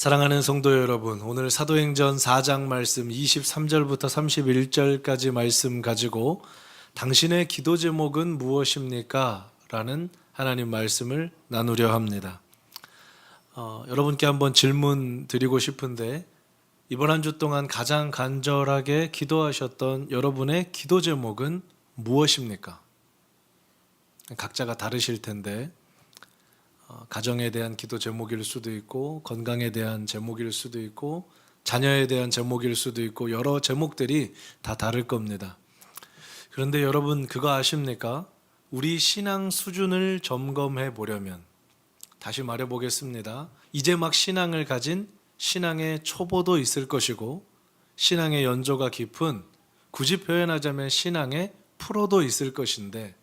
사랑하는 성도 여러분, 오늘 사도행전 4장 말씀 23절부터 31절까지 말씀 가지고 당신의 기도 제목은 무엇입니까? 라는 하나님 말씀을 나누려 합니다. 여러분께 한번 질문 드리고 싶은데, 이번 한 주 동안 가장 간절하게 기도하셨던 여러분의 기도 제목은 무엇입니까? 각자가 다르실 텐데, 가정에 대한 기도 제목일 수도 있고, 건강에 대한 제목일 수도 있고, 자녀에 대한 제목일 수도 있고, 여러 제목들이 다 다를 겁니다. 그런데 여러분 그거 아십니까? 우리 신앙 수준을 점검해 보려면, 다시 말해 보겠습니다. 이제 막 신앙을 가진 신앙의 초보도 있을 것이고, 신앙의 연조가 깊은, 굳이 표현하자면 신앙의 프로도 있을 것인데,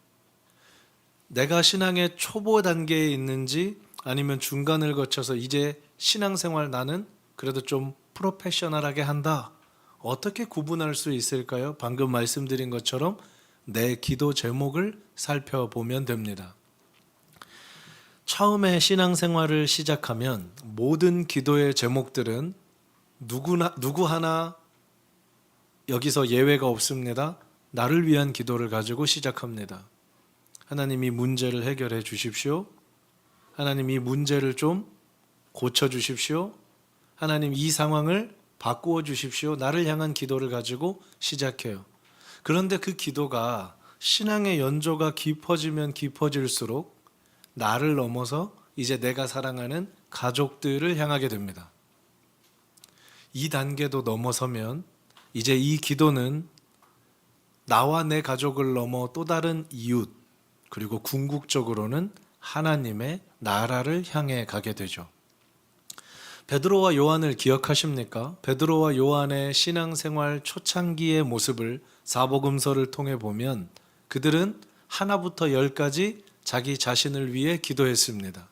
내가 신앙의 초보 단계에 있는지 아니면 중간을 거쳐서 이제 신앙생활 나는 그래도 좀 프로페셔널하게 한다, 어떻게 구분할 수 있을까요? 방금 말씀드린 것처럼 내 기도 제목을 살펴보면 됩니다. 처음에 신앙생활을 시작하면 모든 기도의 제목들은 누구 하나 여기서 예외가 없습니다. 나를 위한 기도를 가지고 시작합니다. 하나님이 문제를 해결해 주십시오. 하나님 이 문제를 좀 고쳐 주십시오. 하나님 이 상황을 바꾸어 주십시오. 나를 향한 기도를 가지고 시작해요. 그런데 그 기도가 신앙의 연조가 깊어지면 깊어질수록 나를 넘어서 이제 내가 사랑하는 가족들을 향하게 됩니다. 이 단계도 넘어서면 이제 이 기도는 나와 내 가족을 넘어 또 다른 이웃, 그리고 궁극적으로는 하나님의 나라를 향해 가게 되죠. 베드로와 요한을 기억하십니까? 베드로와 요한의 신앙생활 초창기의 모습을 사복음서를 통해 보면 그들은 하나부터 열까지 자기 자신을 위해 기도했습니다.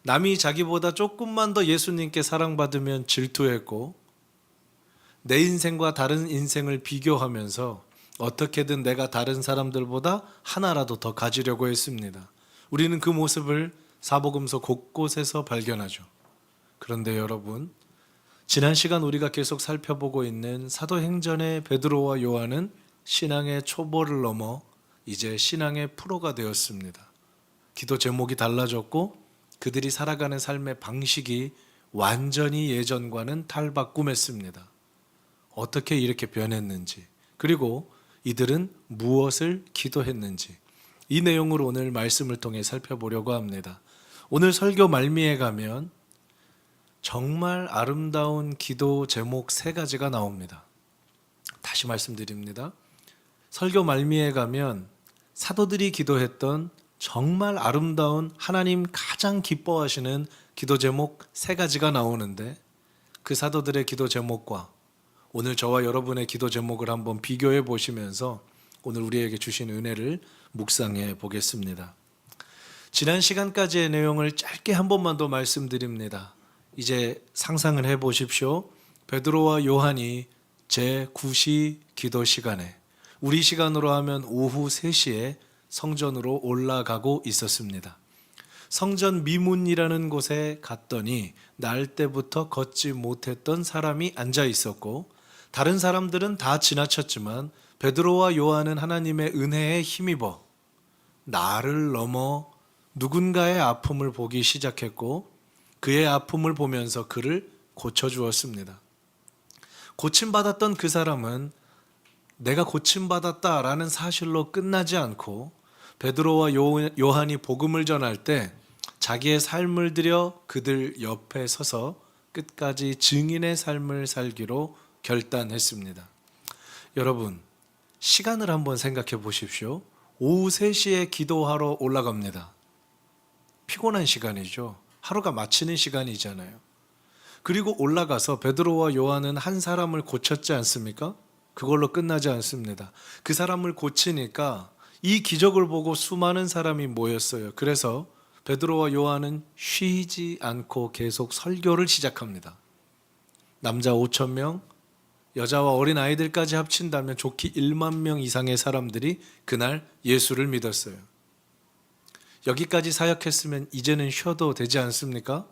남이 자기보다 조금만 더 예수님께 사랑받으면 질투했고, 내 인생과 다른 인생을 비교하면서 어떻게든 내가 다른 사람들보다 하나라도 더 가지려고 했습니다. 우리는 그 모습을 사복음서 곳곳에서 발견하죠. 그런데 여러분, 지난 시간 우리가 계속 살펴보고 있는 사도행전의 베드로와 요한은 신앙의 초보를 넘어 이제 신앙의 프로가 되었습니다. 기도 제목이 달라졌고 그들이 살아가는 삶의 방식이 완전히 예전과는 탈바꿈했습니다. 어떻게 이렇게 변했는지, 그리고 이들은 무엇을 기도했는지, 이 내용을 오늘 말씀을 통해 살펴보려고 합니다. 오늘 설교 말미에 가면 정말 아름다운 기도 제목 3가지가 나옵니다. 다시 말씀드립니다. 설교 말미에 가면 사도들이 기도했던 정말 아름다운, 하나님 가장 기뻐하시는 기도 제목 3가지가 나오는데, 그 사도들의 기도 제목과 오늘 저와 여러분의 기도 제목을 한번 비교해 보시면서 오늘 우리에게 주신 은혜를 묵상해 보겠습니다. 지난 시간까지의 내용을 짧게 한 번만 더 말씀드립니다. 이제 상상을 해 보십시오. 베드로와 요한이 제9시 기도 시간에, 우리 시간으로 하면 오후 3시에 성전으로 올라가고 있었습니다. 성전 미문이라는 곳에 갔더니 날 때부터 걷지 못했던 사람이 앉아 있었고, 다른 사람들은 다 지나쳤지만 베드로와 요한은 하나님의 은혜에 힘입어 나를 넘어 누군가의 아픔을 보기 시작했고, 그의 아픔을 보면서 그를 고쳐주었습니다. 고침받았던 그 사람은 내가 고침받았다라는 사실로 끝나지 않고, 베드로와 요한이 복음을 전할 때 자기의 삶을 들여 그들 옆에 서서 끝까지 증인의 삶을 살기로 결단했습니다. 여러분, 시간을 한번 생각해 보십시오. 오후 3시에 기도하러 올라갑니다. 피곤한 시간이죠. 하루가 마치는 시간이잖아요. 그리고 올라가서 베드로와 요한은 한 사람을 고쳤지 않습니까? 그걸로 끝나지 않습니다. 그 사람을 고치니까 이 기적을 보고 수많은 사람이 모였어요. 그래서 베드로와 요한은 쉬지 않고 계속 설교를 시작합니다. 남자 5,000명, 여자와 어린 아이들까지 합친다면 좋기 1만 명 이상의 사람들이 그날 예수를 믿었어요. 여기까지 사역했으면 이제는 쉬어도 되지 않습니까?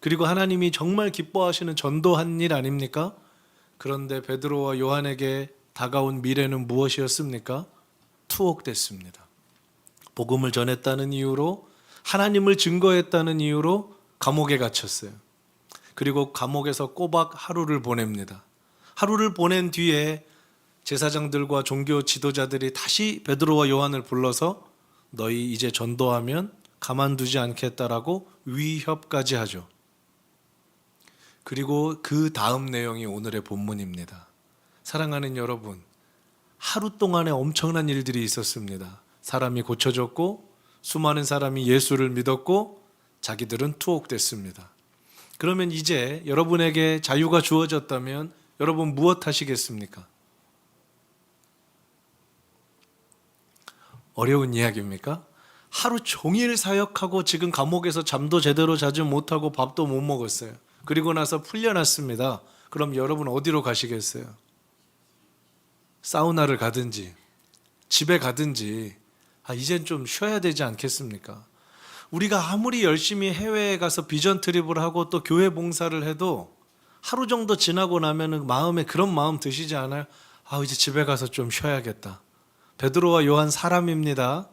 그리고 하나님이 정말 기뻐하시는 전도한 일 아닙니까? 그런데 베드로와 요한에게 다가온 미래는 무엇이었습니까? 투옥됐습니다. 복음을 전했다는 이유로, 하나님을 증거했다는 이유로 감옥에 갇혔어요. 그리고 감옥에서 꼬박 하루를 보냅니다. 하루를 보낸 뒤에 제사장들과 종교 지도자들이 다시 베드로와 요한을 불러서 너희 이제 전도하면 가만두지 않겠다라고 위협까지 하죠. 그리고 그 다음 내용이 오늘의 본문입니다. 사랑하는 여러분, 하루 동안에 엄청난 일들이 있었습니다. 사람이 고쳐졌고 수많은 사람이 예수를 믿었고 자기들은 투옥됐습니다. 그러면 이제 여러분에게 자유가 주어졌다면 여러분 무엇 하시겠습니까? 어려운 이야기입니까? 하루 종일 사역하고 지금 감옥에서 잠도 제대로 자지 못하고 밥도 못 먹었어요. 그리고 나서 풀려났습니다. 그럼 여러분 어디로 가시겠어요? 사우나를 가든지 집에 가든지 이젠 좀 쉬어야 되지 않겠습니까? 우리가 아무리 열심히 해외에 가서 비전 트립을 하고 또 교회 봉사를 해도 하루 정도 지나고 나면은 마음에 그런 마음 드시지 않아요? 이제 집에 가서 좀 쉬어야겠다. 베드로와 요한 사람입니다.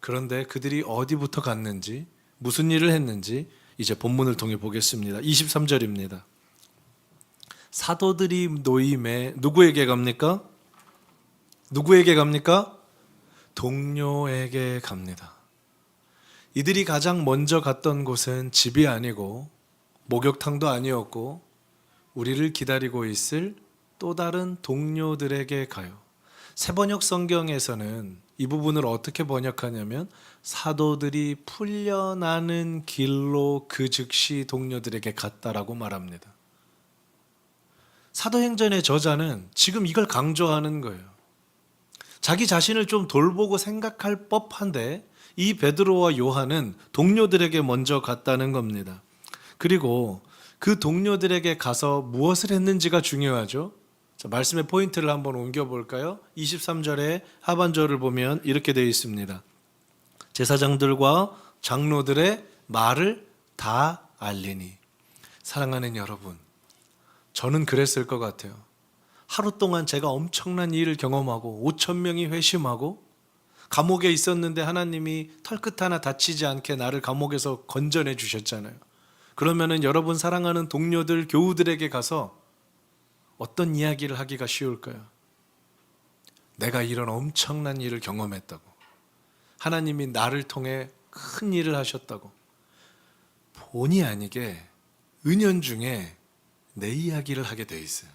그런데 그들이 어디부터 갔는지, 무슨 일을 했는지 이제 본문을 통해 보겠습니다. 23절입니다. 사도들이 노임에 누구에게 갑니까? 누구에게 갑니까? 동료에게 갑니다. 이들이 가장 먼저 갔던 곳은 집이 아니고 목욕탕도 아니었고 우리를 기다리고 있을 또 다른 동료들에게 가요. 새번역 성경에서는 이 부분을 어떻게 번역하냐면 사도들이 풀려나는 길로 그 즉시 동료들에게 갔다라고 말합니다. 사도행전의 저자는 지금 이걸 강조하는 거예요. 자기 자신을 좀 돌보고 생각할 법한데 이 베드로와 요한은 동료들에게 먼저 갔다는 겁니다. 그리고 그 동료들에게 가서 무엇을 했는지가 중요하죠. 자, 말씀의 포인트를 한번 옮겨볼까요? 23절의 하반절을 보면 이렇게 되어 있습니다. 제사장들과 장로들의 말을 다 알리니. 사랑하는 여러분, 저는 그랬을 것 같아요. 하루 동안 제가 엄청난 일을 경험하고 5천 명이 회심하고 감옥에 있었는데 하나님이 털끝 하나 다치지 않게 나를 감옥에서 건져내 주셨잖아요. 그러면은 여러분 사랑하는 동료들, 교우들에게 가서 어떤 이야기를 하기가 쉬울까요? 내가 이런 엄청난 일을 경험했다고, 하나님이 나를 통해 큰 일을 하셨다고, 본의 아니게 은연중에 내 이야기를 하게 돼 있어요.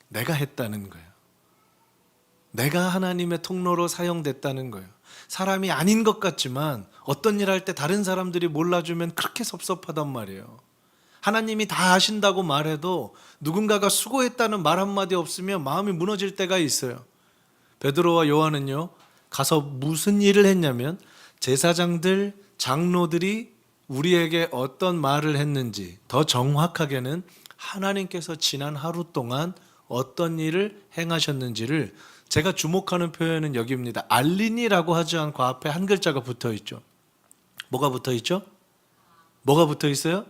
내가 했다는 거예요. 내가 하나님의 통로로 사용됐다는 거예요. 사람이 아닌 것 같지만 어떤 일 할 때 다른 사람들이 몰라주면 그렇게 섭섭하단 말이에요. 하나님이 다 아신다고 말해도 누군가가 수고했다는 말 한마디 없으면 마음이 무너질 때가 있어요. 베드로와 요한은요, 가서 무슨 일을 했냐면 제사장들, 장로들이 우리에게 어떤 말을 했는지, 더 정확하게는 하나님께서 지난 하루 동안 어떤 일을 행하셨는지를, 제가 주목하는 표현은 여기입니다. 알리니라고 하지 않고 앞에 한 글자가 붙어 있죠. 뭐가 붙어 있죠? 뭐가 붙어 있어요?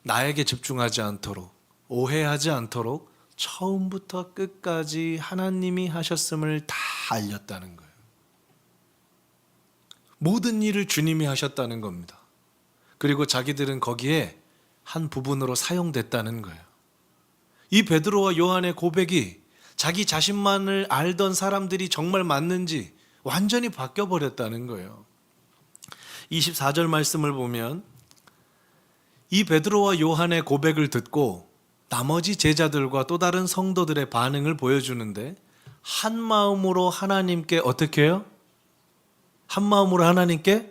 나에게 집중하지 않도록, 오해하지 않도록 처음부터 끝까지 하나님이 하셨음을 다 알렸다는 거예요. 모든 일을 주님이 하셨다는 겁니다. 그리고 자기들은 거기에 한 부분으로 사용됐다는 거예요. 이 베드로와 요한의 고백이 자기 자신만을 알던 사람들이 정말 맞는지 완전히 바뀌어버렸다는 거예요. 24절 말씀을 보면 이 베드로와 요한의 고백을 듣고 나머지 제자들과 또 다른 성도들의 반응을 보여주는데, 한 마음으로 하나님께 어떻게 해요? 한 마음으로 하나님께,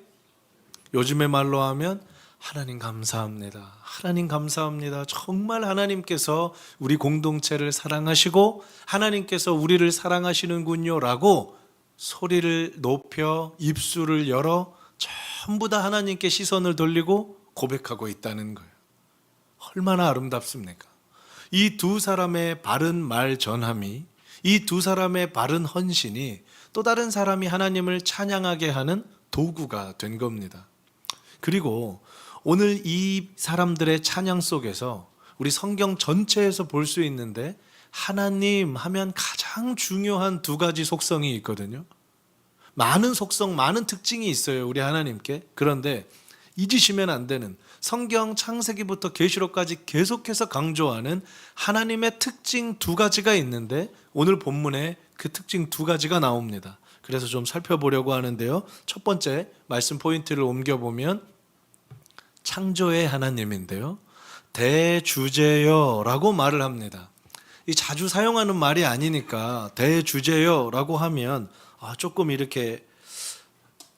요즘의 말로 하면 하나님 감사합니다. 하나님 감사합니다. 정말 하나님께서 우리 공동체를 사랑하시고 하나님께서 우리를 사랑하시는군요 라고 소리를 높여 입술을 열어 전부 다 하나님께 시선을 돌리고 고백하고 있다는 거예요. 얼마나 아름답습니까? 이 두 사람의 바른 말 전함이, 이 두 사람의 바른 헌신이 또 다른 사람이 하나님을 찬양하게 하는 도구가 된 겁니다. 그리고 오늘 이 사람들의 찬양 속에서 우리 성경 전체에서 볼 수 있는데 하나님 하면 가장 중요한 두 가지 속성이 있거든요. 많은 속성, 많은 특징이 있어요, 우리 하나님께. 그런데 잊으시면 안 되는, 성경 창세기부터 계시록까지 계속해서 강조하는 하나님의 특징 두 가지가 있는데 오늘 본문에 그 특징 두 가지가 나옵니다. 그래서 좀 살펴보려고 하는데요. 첫 번째 말씀 포인트를 옮겨보면 창조의 하나님인데요. 대주제여 라고 말을 합니다. 이 자주 사용하는 말이 아니니까 대주제여 라고 하면 조금 이렇게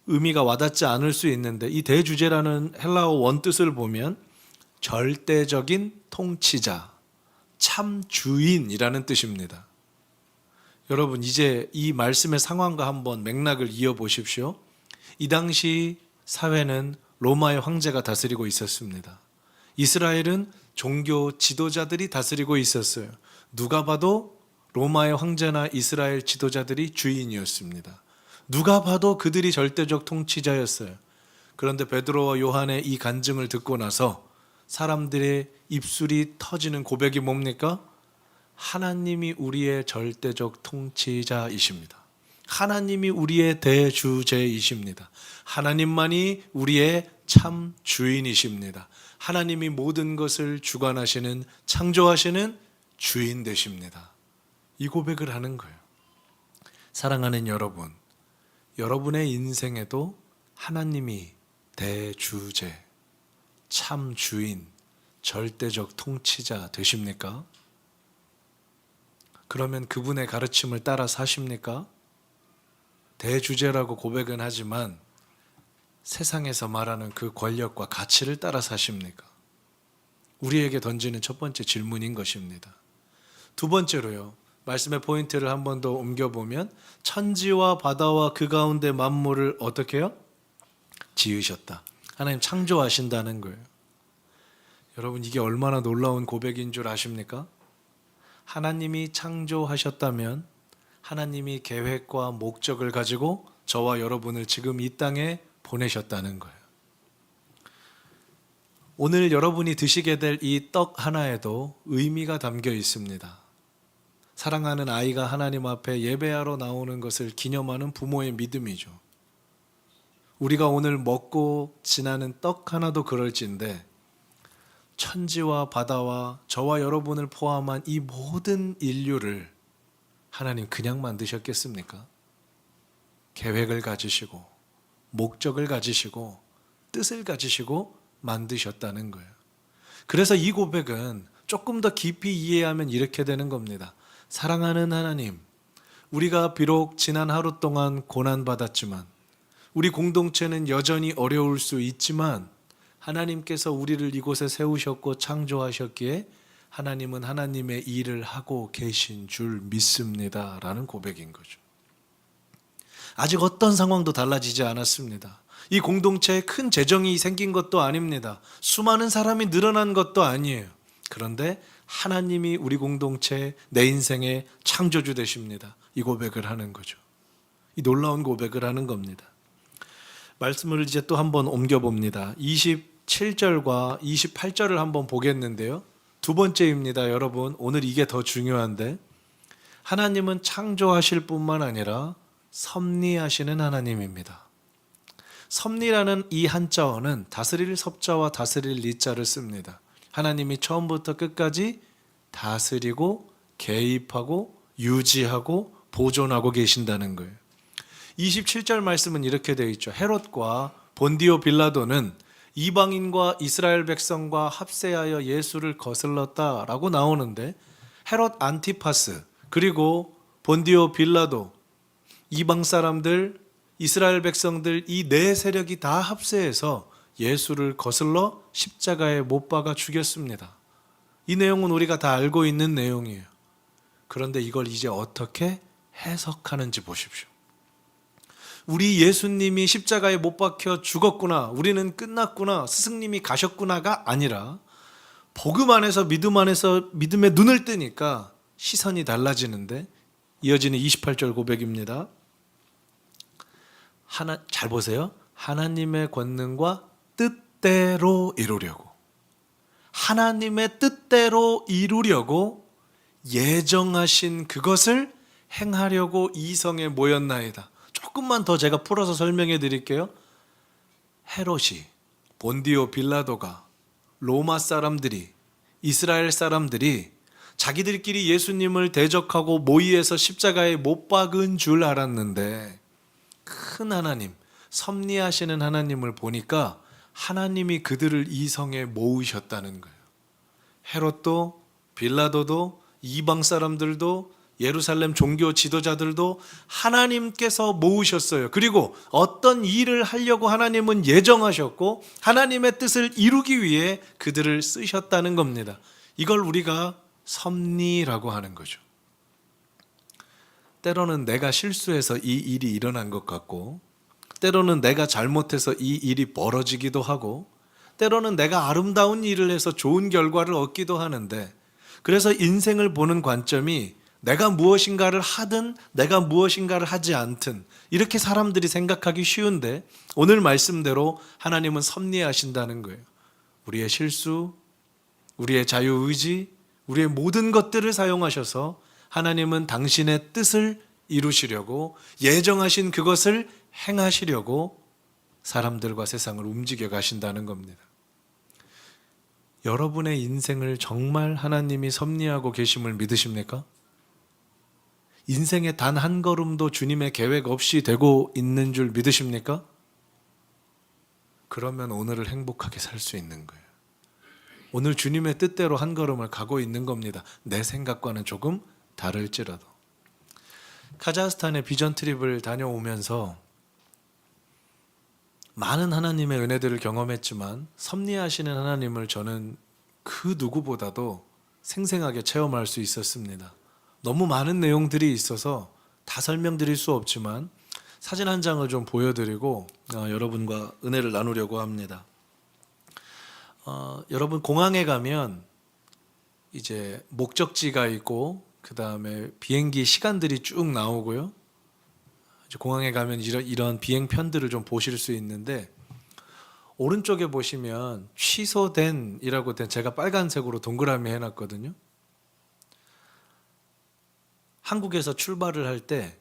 의미가 와닿지 않을 수 있는데, 이 대주제라는 헬라어 원뜻을 보면 절대적인 통치자, 참 주인이라는 뜻입니다. 여러분, 이제 이 말씀의 상황과 한번 맥락을 이어보십시오. 이 당시 사회는 로마의 황제가 다스리고 있었습니다. 이스라엘은 종교 지도자들이 다스리고 있었어요. 누가 봐도 로마의 황제나 이스라엘 지도자들이 주인이었습니다. 누가 봐도 그들이 절대적 통치자였어요. 그런데 베드로와 요한의 이 간증을 듣고 나서 사람들의 입술이 터지는 고백이 뭡니까? 하나님이 우리의 절대적 통치자이십니다. 하나님이 우리의 대주제이십니다. 하나님만이 우리의 참 주인이십니다. 하나님이 모든 것을 주관하시는, 창조하시는 주인 되십니다. 이 고백을 하는 거예요. 사랑하는 여러분, 여러분의 인생에도 하나님이 대주제, 참 주인, 절대적 통치자 되십니까? 그러면 그분의 가르침을 따라 사십니까? 대주제라고 고백은 하지만 세상에서 말하는 그 권력과 가치를 따라 사십니까? 우리에게 던지는 첫 번째 질문인 것입니다. 두 번째로요, 말씀의 포인트를 한 번 더 옮겨보면 천지와 바다와 그 가운데 만물을 어떻게 해요? 지으셨다. 하나님 창조하신다는 거예요. 여러분, 이게 얼마나 놀라운 고백인 줄 아십니까? 하나님이 창조하셨다면 하나님이 계획과 목적을 가지고 저와 여러분을 지금 이 땅에 보내셨다는 거예요. 오늘 여러분이 드시게 될 이 떡 하나에도 의미가 담겨 있습니다. 사랑하는 아이가 하나님 앞에 예배하러 나오는 것을 기념하는 부모의 믿음이죠. 우리가 오늘 먹고 지나는 떡 하나도 그럴진데 천지와 바다와 저와 여러분을 포함한 이 모든 인류를 하나님 그냥 만드셨겠습니까? 계획을 가지시고 목적을 가지시고 뜻을 가지시고 만드셨다는 거예요. 그래서 이 고백은 조금 더 깊이 이해하면 이렇게 되는 겁니다. 사랑하는 하나님, 우리가 비록 지난 하루 동안 고난받았지만, 우리 공동체는 여전히 어려울 수 있지만 하나님께서 우리를 이곳에 세우셨고 창조하셨기에 하나님은 하나님의 일을 하고 계신 줄 믿습니다 라는 고백인 거죠. 아직 어떤 상황도 달라지지 않았습니다. 이 공동체에 큰 재정이 생긴 것도 아닙니다. 수많은 사람이 늘어난 것도 아니에요. 그런데 하나님이 우리 공동체, 내 인생의 창조주 되십니다. 이 고백을 하는 거죠. 이 놀라운 고백을 하는 겁니다. 말씀을 이제 또 한번 옮겨봅니다. 27절과 28절을 한번 보겠는데요. 두 번째입니다, 여러분. 오늘 이게 더 중요한데, 하나님은 창조하실 뿐만 아니라 섭리하시는 하나님입니다. 섭리라는 이 한자어는 다스릴 섭자와 다스릴 리자를 씁니다. 하나님이 처음부터 끝까지 다스리고 개입하고 유지하고 보존하고 계신다는 거예요. 27절 말씀은 이렇게 되어 있죠. 헤롯과 본디오 빌라도는 이방인과 이스라엘 백성과 합세하여 예수를 거슬렀다라고 나오는데, 헤롯 안티파스 그리고 본디오 빌라도, 이방 사람들, 이스라엘 백성들, 이 네 세력이 다 합세해서 예수를 거슬러 십자가에 못 박아 죽였습니다. 이 내용은 우리가 다 알고 있는 내용이에요. 그런데 이걸 이제 어떻게 해석하는지 보십시오. 우리 예수님이 십자가에 못 박혀 죽었구나, 우리는 끝났구나, 스승님이 가셨구나가 아니라 복음 안에서 믿음 안에서 믿음에 눈을 뜨니까 시선이 달라지는데, 이어지는 28절 고백입니다. 잘 보세요. 하나님의 권능과 뜻 뜻대로 이루려고, 하나님의 뜻대로 이루려고 예정하신 그것을 행하려고 이 성에 모였나이다. 조금만 더 제가 풀어서 설명해 드릴게요. 헤롯이, 본디오 빌라도가, 로마 사람들이, 이스라엘 사람들이 자기들끼리 예수님을 대적하고 모의해서 십자가에 못 박은 줄 알았는데, 큰 하나님, 섭리하시는 하나님을 보니까 하나님이 그들을 이 성에 모으셨다는 거예요. 헤롯도, 빌라도도, 이방 사람들도, 예루살렘 종교 지도자들도 하나님께서 모으셨어요. 그리고 어떤 일을 하려고 하나님은 예정하셨고 하나님의 뜻을 이루기 위해 그들을 쓰셨다는 겁니다. 이걸 우리가 섭리라고 하는 거죠. 때로는 내가 실수해서 이 일이 일어난 것 같고, 때로는 내가 잘못해서 이 일이 벌어지기도 하고, 때로는 내가 아름다운 일을 해서 좋은 결과를 얻기도 하는데, 그래서 인생을 보는 관점이 내가 무엇인가를 하든 내가 무엇인가를 하지 않든 이렇게 사람들이 생각하기 쉬운데, 오늘 말씀대로 하나님은 섭리하신다는 거예요. 우리의 실수, 우리의 자유의지, 우리의 모든 것들을 사용하셔서 하나님은 당신의 뜻을 이루시려고, 예정하신 그것을 행하시려고 사람들과 세상을 움직여 가신다는 겁니다. 여러분의 인생을 정말 하나님이 섭리하고 계심을 믿으십니까? 인생의 단 한 걸음도 주님의 계획 없이 되고 있는 줄 믿으십니까? 그러면 오늘을 행복하게 살 수 있는 거예요. 오늘 주님의 뜻대로 한 걸음을 가고 있는 겁니다. 내 생각과는 조금 다를지라도. 카자흐스탄에 비전 트립을 다녀오면서 많은 하나님의 은혜들을 경험했지만 섭리하시는 하나님을 저는 그 누구보다도 생생하게 체험할 수 있었습니다. 너무 많은 내용들이 있어서 다 설명드릴 수 없지만 사진 한 장을 좀 보여드리고 여러분과 은혜를 나누려고 합니다. 여러분 공항에 가면 이제 목적지가 있고 그 다음에 비행기 시간들이 쭉 나오고요. 이제 공항에 가면 이런 비행편들을 좀 보실 수 있는데, 오른쪽에 보시면 취소된이라고 된 제가 빨간색으로 동그라미 해놨거든요. 한국에서 출발을 할 때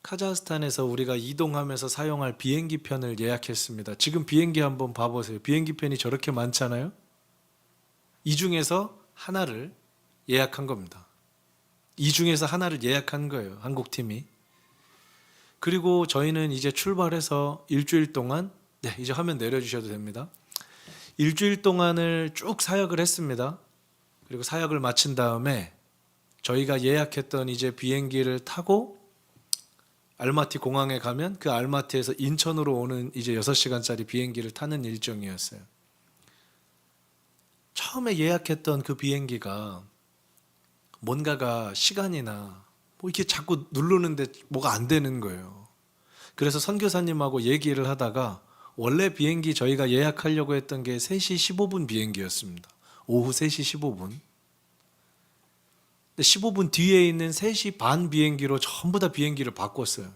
카자흐스탄에서 우리가 이동하면서 사용할 비행기 편을 예약했습니다. 지금 비행기 한번 봐보세요. 비행기 편이 저렇게 많잖아요. 이 중에서 하나를 예약한 겁니다. 이 중에서 하나를 예약한 거예요, 한국팀이. 그리고 저희는 이제 출발해서 일주일 동안, 네, 이제 화면 내려주셔도 됩니다. 일주일 동안을 쭉 사역을 했습니다. 그리고 사역을 마친 다음에 저희가 예약했던 이제 비행기를 타고 알마티 공항에 가면 그 알마티에서 인천으로 오는 이제 6시간짜리 비행기를 타는 일정이었어요. 처음에 예약했던 그 비행기가 뭔가가 시간이나 뭐 이렇게 자꾸 누르는데 뭐가 안 되는 거예요. 그래서 선교사님하고 얘기를 하다가 원래 비행기 저희가 예약하려고 했던 게 3시 15분 비행기였습니다. 오후 3시 15분. 15분 뒤에 있는 3시 반 비행기로 전부 다 비행기를 바꿨어요.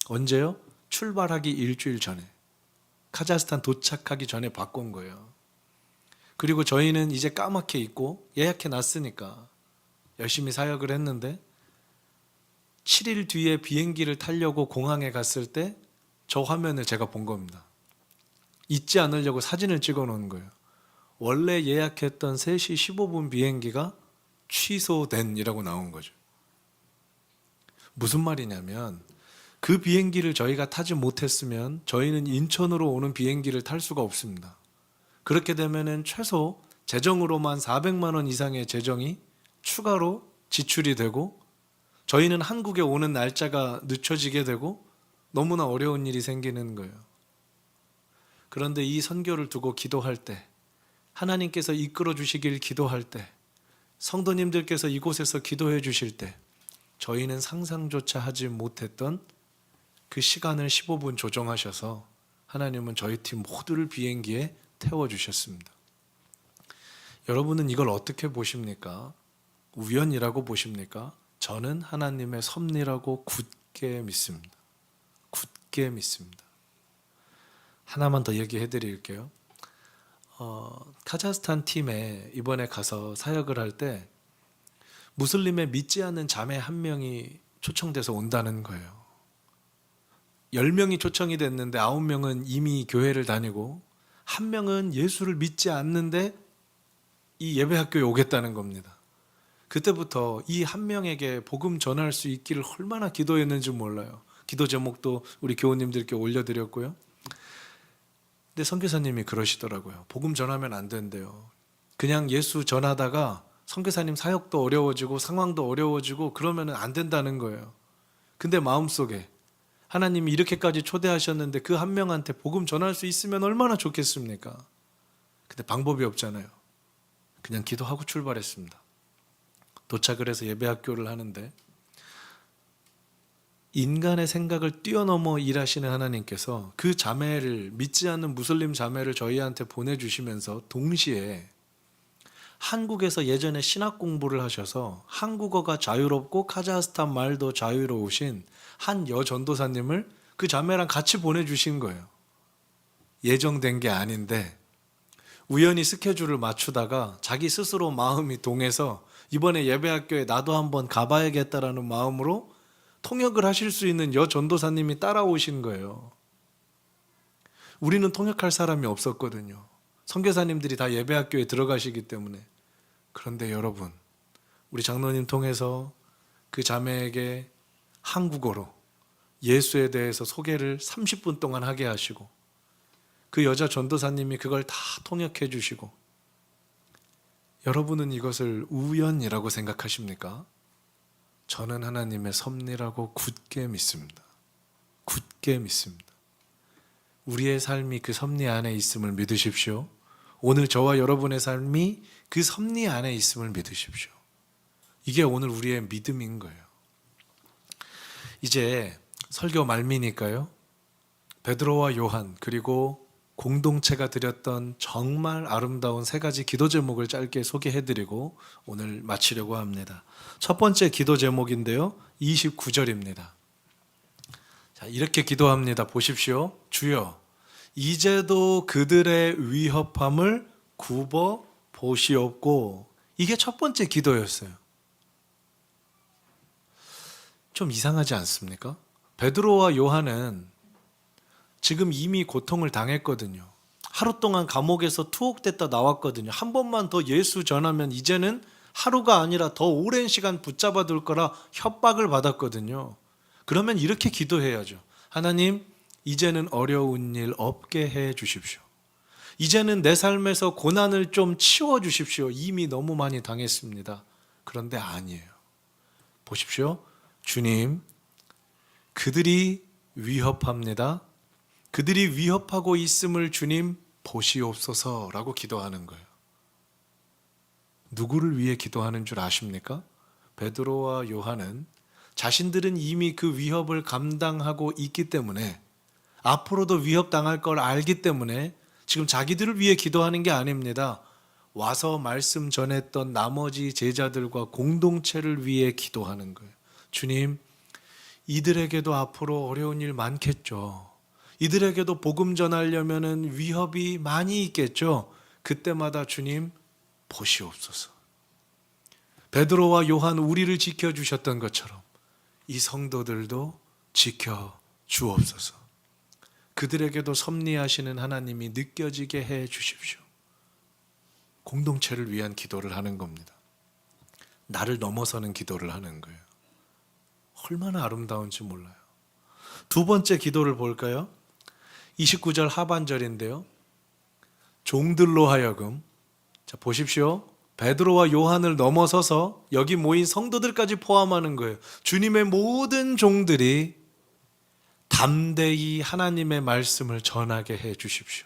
언제요? 출발하기 일주일 전에. 카자흐스탄 도착하기 전에 바꾼 거예요. 그리고 저희는 이제 까맣게 있고 예약해 놨으니까 열심히 사역을 했는데 7일 뒤에 비행기를 타려고 공항에 갔을 때 저 화면을 제가 본 겁니다. 잊지 않으려고 사진을 찍어 놓은 거예요. 원래 예약했던 3시 15분 비행기가 취소된이라고 나온 거죠. 무슨 말이냐면 그 비행기를 저희가 타지 못했으면 저희는 인천으로 오는 비행기를 탈 수가 없습니다. 그렇게 되면은 최소 재정으로만 400만 원 이상의 재정이 추가로 지출이 되고 저희는 한국에 오는 날짜가 늦춰지게 되고 너무나 어려운 일이 생기는 거예요. 그런데 이 선교를 두고 기도할 때, 하나님께서 이끌어 주시길 기도할 때, 성도님들께서 이곳에서 기도해 주실 때 저희는 상상조차 하지 못했던 그 시간을 15분 조정하셔서 하나님은 저희 팀 모두를 비행기에 태워주셨습니다. 여러분은 이걸 어떻게 보십니까? 우연이라고 보십니까? 저는 하나님의 섭리라고 굳게 믿습니다. 굳게 믿습니다. 하나만 더 얘기해 드릴게요. 카자흐스탄 팀에 이번에 가서 사역을 할 때 무슬림에 믿지 않는 자매 한 명이 초청돼서 온다는 거예요. 10명이 초청이 됐는데 9명은 이미 교회를 다니고 한 명은 예수를 믿지 않는데 이 예배학교에 오겠다는 겁니다. 그때부터 이 한 명에게 복음 전할 수 있기를 얼마나 기도했는지 몰라요. 기도 제목도 우리 교우님들께 올려드렸고요. 근데 선교사님이 그러시더라고요. 복음 전하면 안 된대요. 그냥 예수 전하다가 선교사님 사역도 어려워지고 상황도 어려워지고 그러면 안 된다는 거예요. 근데 마음속에 하나님이 이렇게까지 초대하셨는데 그 한 명한테 복음 전할 수 있으면 얼마나 좋겠습니까? 근데 방법이 없잖아요. 그냥 기도하고 출발했습니다. 도착을 해서 예배학교를 하는데 인간의 생각을 뛰어넘어 일하시는 하나님께서 그 자매를, 믿지 않는 무슬림 자매를 저희한테 보내주시면서 동시에 한국에서 예전에 신학 공부를 하셔서 한국어가 자유롭고 카자흐스탄 말도 자유로우신 한 여전도사님을 그 자매랑 같이 보내주신 거예요. 예정된 게 아닌데 우연히 스케줄을 맞추다가 자기 스스로 마음이 동해서 이번에 예배학교에 나도 한번 가봐야겠다라는 마음으로 통역을 하실 수 있는 여전도사님이 따라오신 거예요. 우리는 통역할 사람이 없었거든요. 선교사님들이 다 예배학교에 들어가시기 때문에. 그런데 여러분, 우리 장로님 통해서 그 자매에게 한국어로 예수에 대해서 소개를 30분 동안 하게 하시고 그 여자 전도사님이 그걸 다 통역해 주시고, 여러분은 이것을 우연이라고 생각하십니까? 저는 하나님의 섭리라고 굳게 믿습니다. 굳게 믿습니다. 우리의 삶이 그 섭리 안에 있음을 믿으십시오. 오늘 저와 여러분의 삶이 그 섭리 안에 있음을 믿으십시오. 이게 오늘 우리의 믿음인 거예요. 이제 설교 말미니까요. 베드로와 요한 그리고 공동체가 드렸던 정말 아름다운 3가지 기도 제목을 짧게 소개해드리고 오늘 마치려고 합니다. 첫 번째 기도 제목인데요. 29절입니다. 자, 이렇게 기도합니다. 보십시오. 주여, 이제도 그들의 위협함을 굽어 보시옵고. 이게 첫 번째 기도였어요. 좀 이상하지 않습니까? 베드로와 요한은 지금 이미 고통을 당했거든요. 하루 동안 감옥에서 투옥됐다 나왔거든요. 한 번만 더 예수 전하면 이제는 하루가 아니라 더 오랜 시간 붙잡아 둘 거라 협박을 받았거든요. 그러면 이렇게 기도해야죠. 하나님, 이제는 어려운 일 없게 해 주십시오. 이제는 내 삶에서 고난을 좀 치워 주십시오. 이미 너무 많이 당했습니다. 그런데 아니에요. 보십시오. 주님, 그들이 위협합니다. 그들이 위협하고 있음을 주님 보시옵소서라고 기도하는 거예요. 누구를 위해 기도하는 줄 아십니까? 베드로와 요한은 자신들은 이미 그 위협을 감당하고 있기 때문에, 앞으로도 위협당할 걸 알기 때문에 지금 자기들을 위해 기도하는 게 아닙니다. 와서 말씀 전했던 나머지 제자들과 공동체를 위해 기도하는 거예요. 주님, 이들에게도 앞으로 어려운 일 많겠죠. 이들에게도 복음 전하려면 위협이 많이 있겠죠. 그때마다 주님 보시옵소서. 베드로와 요한 우리를 지켜주셨던 것처럼 이 성도들도 지켜주옵소서. 그들에게도 섭리하시는 하나님이 느껴지게 해 주십시오. 공동체를 위한 기도를 하는 겁니다. 나를 넘어서는 기도를 하는 거예요. 얼마나 아름다운지 몰라요. 두 번째 기도를 볼까요? 29절 하반절인데요. 종들로 하여금, 자 보십시오. 베드로와 요한을 넘어서서 여기 모인 성도들까지 포함하는 거예요. 주님의 모든 종들이 담대히 하나님의 말씀을 전하게 해 주십시오.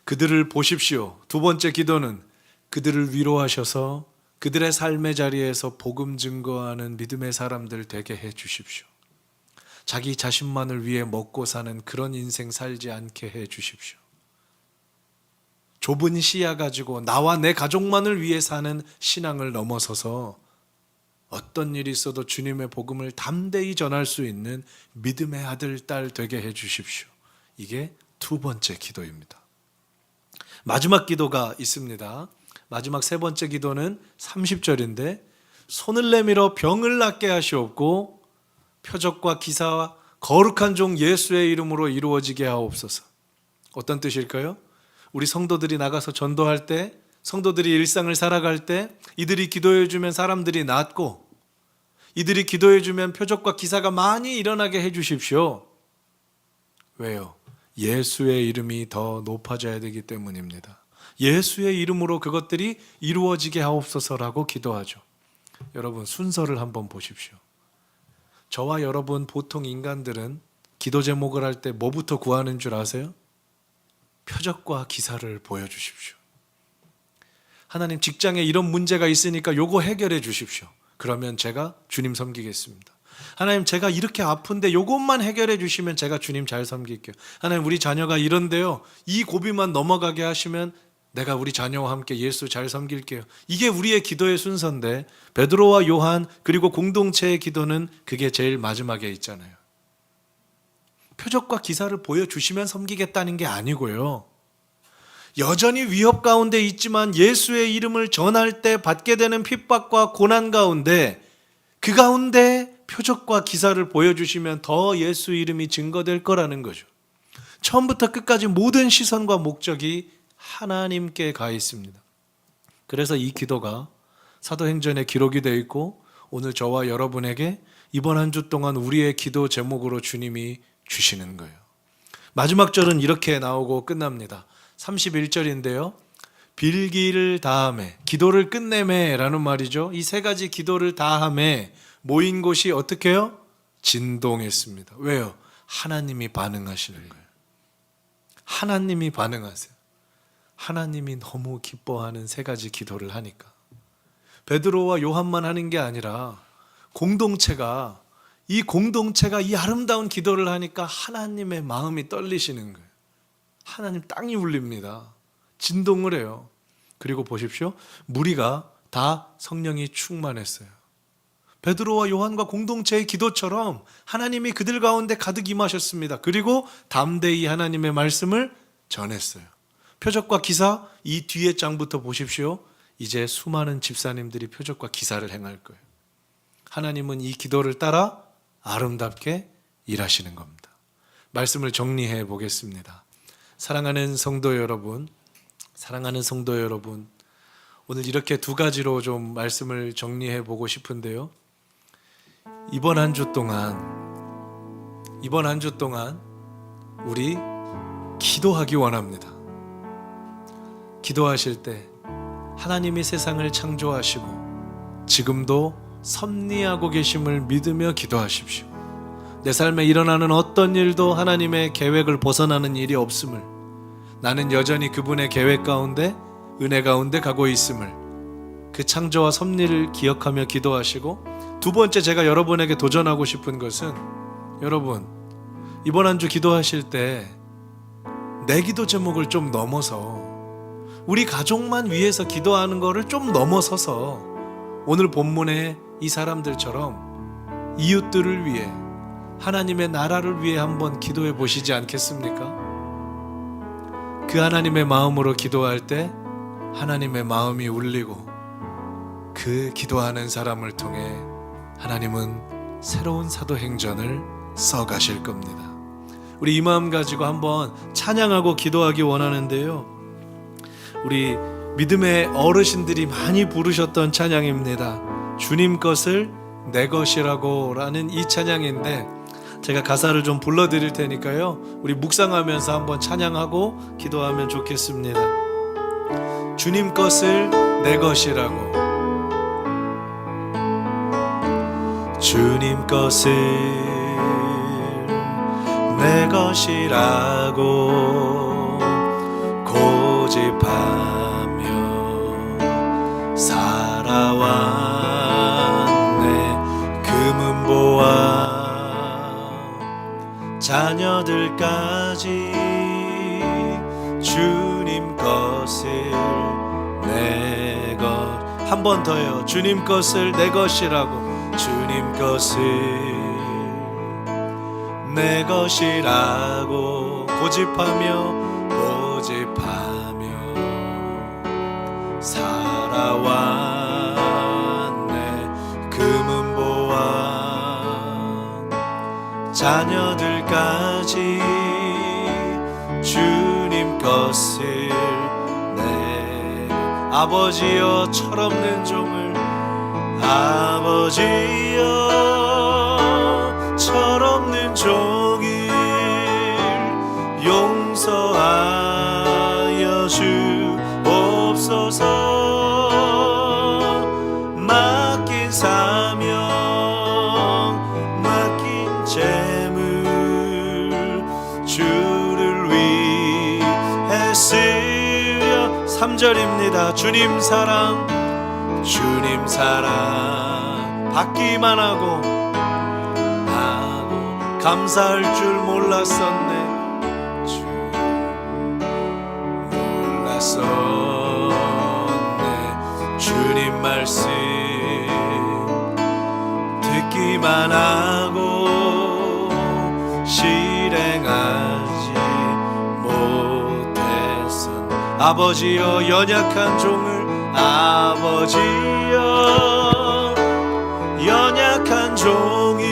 그들을 보십시오. 두 번째 기도는 그들을 위로하셔서 그들의 삶의 자리에서 복음 증거하는 믿음의 사람들 되게 해 주십시오. 자기 자신만을 위해 먹고 사는 그런 인생 살지 않게 해 주십시오. 좁은 시야 가지고 나와 내 가족만을 위해 사는 신앙을 넘어서서 어떤 일이 있어도 주님의 복음을 담대히 전할 수 있는 믿음의 아들, 딸 되게 해 주십시오. 이게 두 번째 기도입니다. 마지막 기도가 있습니다. 마지막 세 번째 기도는 30절인데 손을 내밀어 병을 낫게 하시옵고 표적과 기사와 거룩한 종 예수의 이름으로 이루어지게 하옵소서. 어떤 뜻일까요? 우리 성도들이 나가서 전도할 때, 성도들이 일상을 살아갈 때 이들이 기도해 주면 사람들이 낫고, 이들이 기도해 주면 표적과 기사가 많이 일어나게 해 주십시오. 왜요? 예수의 이름이 더 높아져야 되기 때문입니다. 예수의 이름으로 그것들이 이루어지게 하옵소서라고 기도하죠. 여러분, 순서를 한번 보십시오. 저와 여러분 보통 인간들은 기도 제목을 할 때 뭐부터 구하는 줄 아세요? 표적과 기사를 보여주십시오. 하나님, 직장에 이런 문제가 있으니까 요거 해결해 주십시오. 그러면 제가 주님 섬기겠습니다. 하나님, 제가 이렇게 아픈데 요것만 해결해 주시면 제가 주님 잘 섬길게요. 하나님, 우리 자녀가 이런데요, 이 고비만 넘어가게 하시면 내가 우리 자녀와 함께 예수 잘 섬길게요. 이게 우리의 기도의 순서인데, 베드로와 요한 그리고 공동체의 기도는 그게 제일 마지막에 있잖아요. 표적과 기사를 보여주시면 섬기겠다는 게 아니고요, 여전히 위협 가운데 있지만 예수의 이름을 전할 때 받게 되는 핍박과 고난 가운데, 그 가운데 표적과 기사를 보여주시면 더 예수 이름이 증거될 거라는 거죠. 처음부터 끝까지 모든 시선과 목적이 하나님께 가 있습니다. 그래서 이 기도가 사도행전에 기록이 되어 있고, 오늘 저와 여러분에게 이번 한 주 동안 우리의 기도 제목으로 주님이 주시는 거예요. 마지막 절은 이렇게 나오고 끝납니다. 31절인데요. 빌기를 다함에, 기도를 끝내매 라는 말이죠. 이 세 가지 기도를 다함에 모인 곳이 어떻게 해요? 진동했습니다. 왜요? 하나님이 반응하시는 거예요. 하나님이 반응하세요. 하나님이 너무 기뻐하는 세 가지 기도를 하니까. 베드로와 요한만 하는 게 아니라 공동체가 이 아름다운 기도를 하니까 하나님의 마음이 떨리시는 거예요. 하나님, 땅이 울립니다. 진동을 해요. 그리고 보십시오. 무리가 다 성령이 충만했어요. 베드로와 요한과 공동체의 기도처럼 하나님이 그들 가운데 가득 임하셨습니다. 그리고 담대히 하나님의 말씀을 전했어요. 표적과 기사, 이 뒤에 장부터 보십시오. 이제 수많은 집사님들이 표적과 기사를 행할 거예요. 하나님은 이 기도를 따라 아름답게 일하시는 겁니다. 말씀을 정리해 보겠습니다. 사랑하는 성도 여러분, 오늘 이렇게 두 가지로 좀 말씀을 정리해 보고 싶은데요. 이번 한 주 동안 우리 기도하기 원합니다. 기도하실 때 하나님이 세상을 창조하시고 지금도 섭리하고 계심을 믿으며 기도하십시오. 내 삶에 일어나는 어떤 일도 하나님의 계획을 벗어나는 일이 없음을, 나는 여전히 그분의 계획 가운데, 은혜 가운데 가고 있음을, 그 창조와 섭리를 기억하며 기도하시고, 두 번째 제가 여러분에게 도전하고 싶은 것은, 여러분 이번 한 주 기도하실 때 내 기도 제목을 좀 넘어서, 우리 가족만 위해서 기도하는 거를 좀 넘어서서 오늘 본문의 이 사람들처럼 이웃들을 위해, 하나님의 나라를 위해 한번 기도해 보시지 않겠습니까? 그 하나님의 마음으로 기도할 때 하나님의 마음이 울리고, 그 기도하는 사람을 통해 하나님은 새로운 사도행전을 써가실 겁니다. 우리 이 마음 가지고 한번 찬양하고 기도하기 원하는데요, 우리 믿음의 어르신들이 많이 부르셨던 찬양입니다. 주님 것을 내 것이라고 라는 이 찬양인데, 제가 가사를 좀 불러드릴 테니까요, 우리 묵상하면서 한번 찬양하고 기도하면 좋겠습니다. 주님 것을 내 것이라고, 주님 것을 내 것이라고 고집하며 살아왔네. 금은보화 자녀들까지 주님 것을 내 것. 한 번 더요. 주님 것을 내 것이라고, 주님 것을 내 것이라고 고집하며 살아왔네. 금은 보아 자녀들까지 주님 것을 내 아버지여 철없는 종을 아버지여 철없는 종을 용서하여 주옵소서. 맡긴 사명 맡긴 재물 주를 위해 쓰여. 3절입니다. 주님 사랑 받기만 하고 감사할 줄 몰랐었네. 주님 말씀 듣기만 하고 실행하지 못했던 아버지여 연약한 종을 아버지여 연약한 종을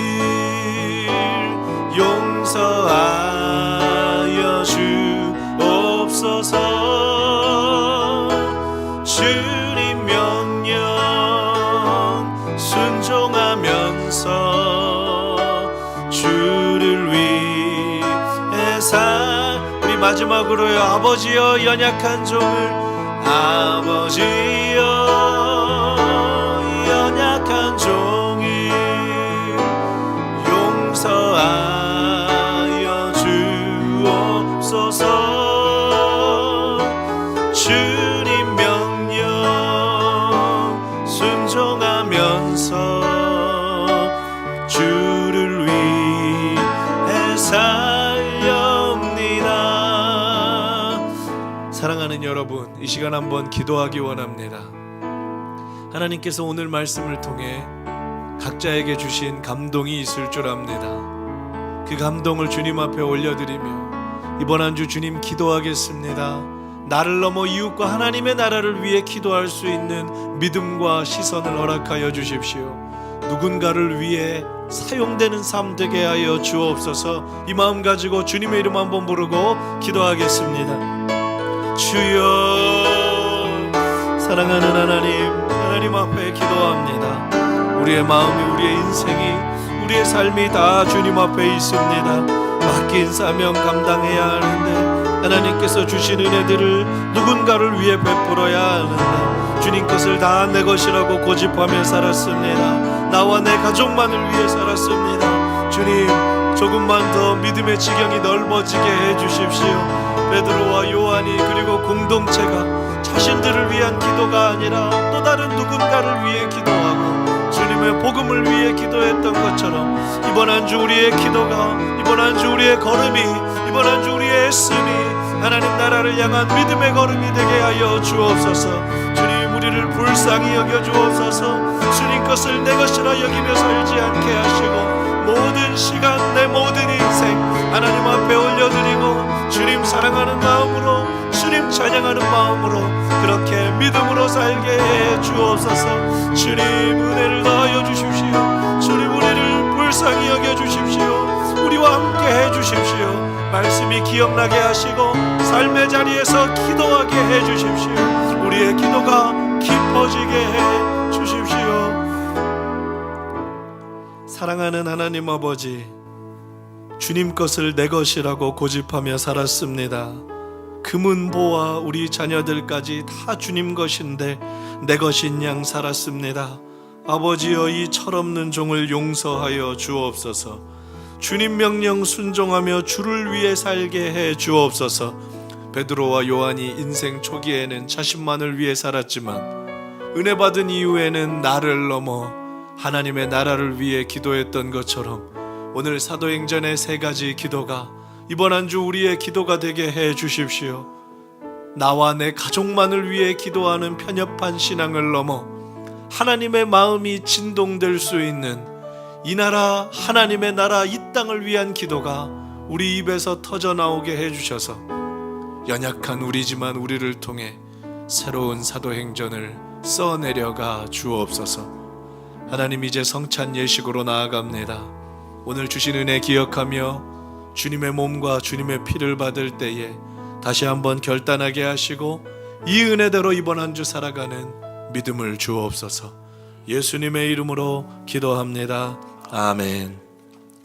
용서하여 주옵소서. 주님 명령 순종하면서 주를 위해 살. 우리 마지막으로요. 아버지여 연약한 종을 아버지여 연약한 종을 용서하여 주옵소서. 주님 명령 순종하면서 주를 위해 살렵니다. 사랑하는 여러분, 이 시간 한번 기도하기 원합니다. 하나님께서 오늘 말씀을 통해 각자에게 주신 감동이 있을 줄 압니다. 그 감동을 주님 앞에 올려드리며 이번 한 주 주님 기도하겠습니다. 나를 넘어 이웃과 하나님의 나라를 위해 기도할 수 있는 믿음과 시선을 허락하여 주십시오. 누군가를 위해 사용되는 삶 되게 하여 주옵소서. 이 마음 가지고 주님의 이름 한번 부르고 기도하겠습니다. 주여, 사랑하는 하나님 앞에 기도합니다. 우리의 마음이, 우리의 인생이, 우리의 삶이 다 주님 앞에 있습니다. 맡긴 사명 감당해야 하는데 하나님께서 주신 은혜들을 누군가를 위해 베풀어야 하는데 주님 것을 다 내 것이라고 고집하며 살았습니다. 나와 내 가족만을 위해 살았습니다. 주님, 조금만 더 믿음의 지경이 넓어지게 해주십시오. 베드로와 요한이 그리고 공동체가 자신들을 위한 기도가 아니라 또 다른 누군가를 위해 기도하고 주님의 복음을 위해 기도했던 것처럼 이번 한 주 우리의 기도가, 이번 한 주 우리의 걸음이, 이번 한 주 우리의 애씀이 하나님 나라를 향한 믿음의 걸음이 되게 하여 주옵소서. 주님, 우리를 불쌍히 여겨 주옵소서. 주님 것을 내 것이라 여기며 살지 않게 하시고 모든 시간, 내 모든 인생 하나님 앞에 올려드리고 주님 사랑하는 마음으로, 주님 찬양하는 마음으로 그렇게 믿음으로 살게 해 주옵소서. 주님 은혜를 더하여 주십시오. 주님 우리를 불쌍히 여겨 주십시오. 우리와 함께 해 주십시오. 말씀이 기억나게 하시고 삶의 자리에서 기도하게 해 주십시오. 우리의 기도가 깊어지게 해 주십시오. 사랑하는 하나님 아버지, 주님 것을 내 것이라고 고집하며 살았습니다. 금은 보아 우리 자녀들까지 다 주님 것인데 내 것인 양 살았습니다. 아버지여, 이 철없는 종을 용서하여 주옵소서. 주님 명령 순종하며 주를 위해 살게 해 주옵소서. 베드로와 요한이 인생 초기에는 자신만을 위해 살았지만 은혜 받은 이후에는 나를 넘어 하나님의 나라를 위해 기도했던 것처럼 오늘 사도행전의 3가지 기도가 이번 한 주 우리의 기도가 되게 해 주십시오. 나와 내 가족만을 위해 기도하는 편협한 신앙을 넘어 하나님의 마음이 진동될 수 있는 이 나라, 하나님의 나라, 이 땅을 위한 기도가 우리 입에서 터져 나오게 해주셔서 연약한 우리지만 우리를 통해 새로운 사도행전을 써내려가 주옵소서. 하나님, 이제 성찬 예식으로 나아갑니다. 오늘 주신 은혜 기억하며 주님의 몸과 주님의 피를 받을 때에 다시 한번 결단하게 하시고 이 은혜대로 이번 한 주 살아가는 믿음을 주옵소서. 예수님의 이름으로 기도합니다. 아멘.